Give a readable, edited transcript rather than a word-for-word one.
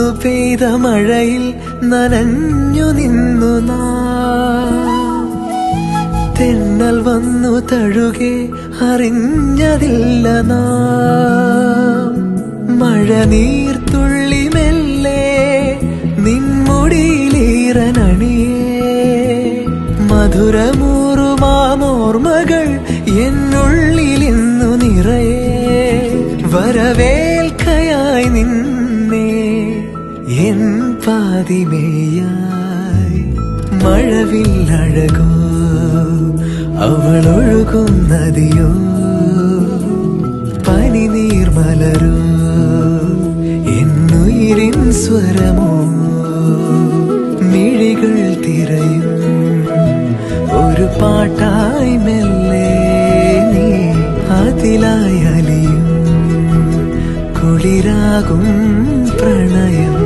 അന്നു പെയ്ത മഴയിൽ നനഞ്ഞു നിന്നു നാം. തെന്നൽ വന്നു തഴുകെ അറിഞ്ഞതില്ല നാം. മഴ നീർത്തുള്ളി മെല്ലെ നിൻമുടിയിലീറനണിയേ. മധുരമൂറുമാമോർമകൾ എന്നുള്ളിലിന്നു നിറയെ. വരവേൽക്കയായി നിന്നെ എൻ പാതിമേയായി. മഴവില്ലഴകോ അവളൊഴുകും നദിയോ. പനിനീർമലരോ എന്നുയിരിൻ സ്വരമോ. മിഴികൾ തിരയും ഒരു പാട്ടായി മെല്ലെ നീ അതിലായി അലിയും. കുളിരാകും പ്രണയം